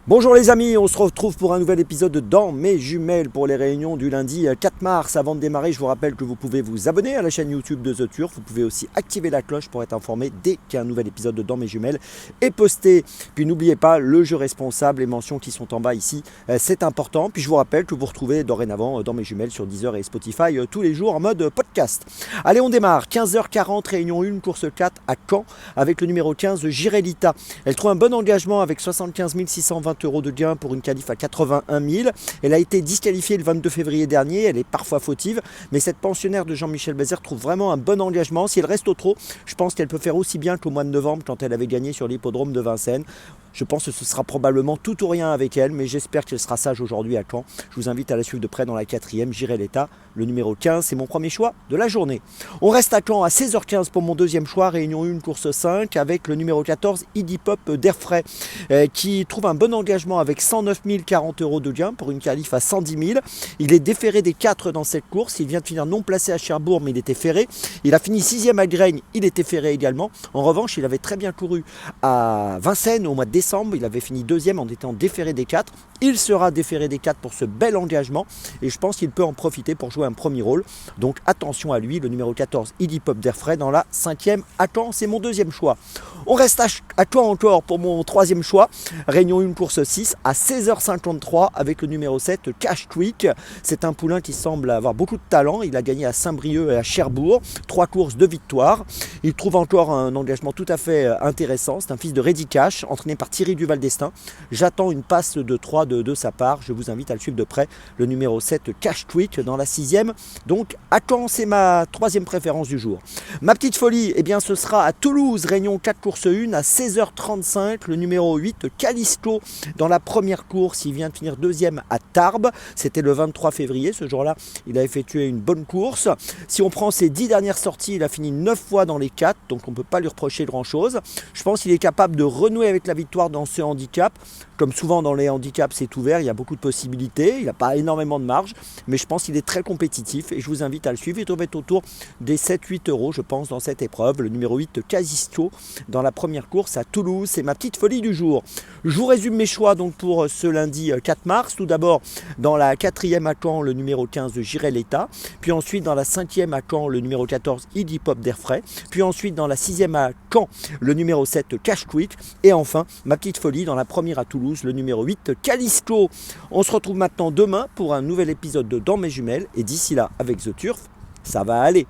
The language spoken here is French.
Bonjour les amis, on se retrouve pour un nouvel épisode de Dans mes jumelles pour les réunions du lundi 4 mars. Avant de démarrer, je vous rappelle que vous pouvez vous abonner à la chaîne YouTube de The Turf. Vous pouvez aussi activer la cloche pour être informé dès qu'un nouvel épisode de Dans mes jumelles est posté. Puis n'oubliez pas le jeu responsable, les mentions qui sont en bas ici, c'est important. Puis je vous rappelle que vous retrouvez dorénavant Dans mes jumelles sur Deezer et Spotify tous les jours en mode podcast. Allez, on démarre. 15h40, réunion 1, course 4 à Caen avec le numéro 15, Jirelita. Elle trouve un bon engagement avec 75 620 € de gain pour une qualif à 81 000. Elle a été disqualifiée le 22 février dernier, elle est parfois fautive, mais cette pensionnaire de Jean-Michel Bazir trouve vraiment un bon engagement. Si elle reste au trot, je pense qu'elle peut faire aussi bien qu'au mois de novembre quand elle avait gagné sur l'hippodrome de Vincennes. Je pense que ce sera probablement tout ou rien avec elle, mais j'espère qu'elle sera sage aujourd'hui à Caen. Je vous invite à la suivre de près dans la 4e, Jirelita, le numéro 15, c'est mon premier choix de la journée. On reste à Caen à 16h15 pour mon deuxième choix, réunion 1, course 5, avec le numéro 14, Idipop d'Airfray, qui trouve un bon engagement avec 109 040 € de gain pour une qualif à 110 000. Il est déféré des 4 dans cette course, il vient de finir non placé à Cherbourg, mais il était ferré. Il a fini 6e à Graigne, il était ferré également. En revanche, il avait très bien couru à Vincennes au mois de décembre. Il avait fini 2e en étant déféré des 4. Il sera déféré des 4 pour ce bel engagement et je pense qu'il peut en profiter pour jouer un premier rôle. Donc attention à lui, le numéro 14, Idipop d'Airfray dans la 5e à Caen. C'est mon deuxième choix. On reste à Caen encore pour mon troisième choix. Réunion 1, course 6 à 16h53 avec le numéro 7, Cash Tweak. C'est un poulain qui semble avoir beaucoup de talent. Il a gagné à Saint-Brieuc et à Cherbourg. 3 courses, 2 victoires. Il trouve encore un engagement tout à fait intéressant. C'est un fils de Reddy Cash, entraîné par Thierry Duval d'Estaing. J'attends une passe de 3 de sa part. Je vous invite à le suivre de près. Le numéro 7, Cash Tweak dans la 6e. Donc à Caen, c'est ma troisième préférence du jour. Ma petite folie, eh bien, ce sera à Toulouse, réunion 4 course 1 à 16h35. Le numéro 8, Callisto dans la première course. Il vient de finir 2e à Tarbes. C'était le 23 février. Ce jour-là, il a effectué une bonne course. Si on prend ses 10 dernières sorties, il a fini 9 fois dans les 4. Donc on ne peut pas lui reprocher grand-chose. Je pense qu'il est capable de renouer avec la victoire dans ce handicap. Comme souvent dans les handicaps, c'est ouvert, il y a beaucoup de possibilités, il n'a pas énormément de marge, mais je pense qu'il est très compétitif et je vous invite à le suivre. Il doit être autour des 7-8 € je pense dans cette épreuve. Le numéro 8, Casisto, dans la première course à Toulouse, c'est ma petite folie du jour. Je vous résume mes choix donc pour ce lundi 4 mars. Tout d'abord dans la 4e à Caen, le numéro 15, Jirelita, puis ensuite dans la 5e à Caen, le numéro 14, Idipop d'Airfray, puis ensuite dans la 6e à Caen, le numéro 7, Cash Tweak, et enfin ma petite folie dans la première à Toulouse, le numéro 8, Callisto. On se retrouve maintenant demain pour un nouvel épisode de Dans mes jumelles et d'ici là avec The Turf, ça va aller.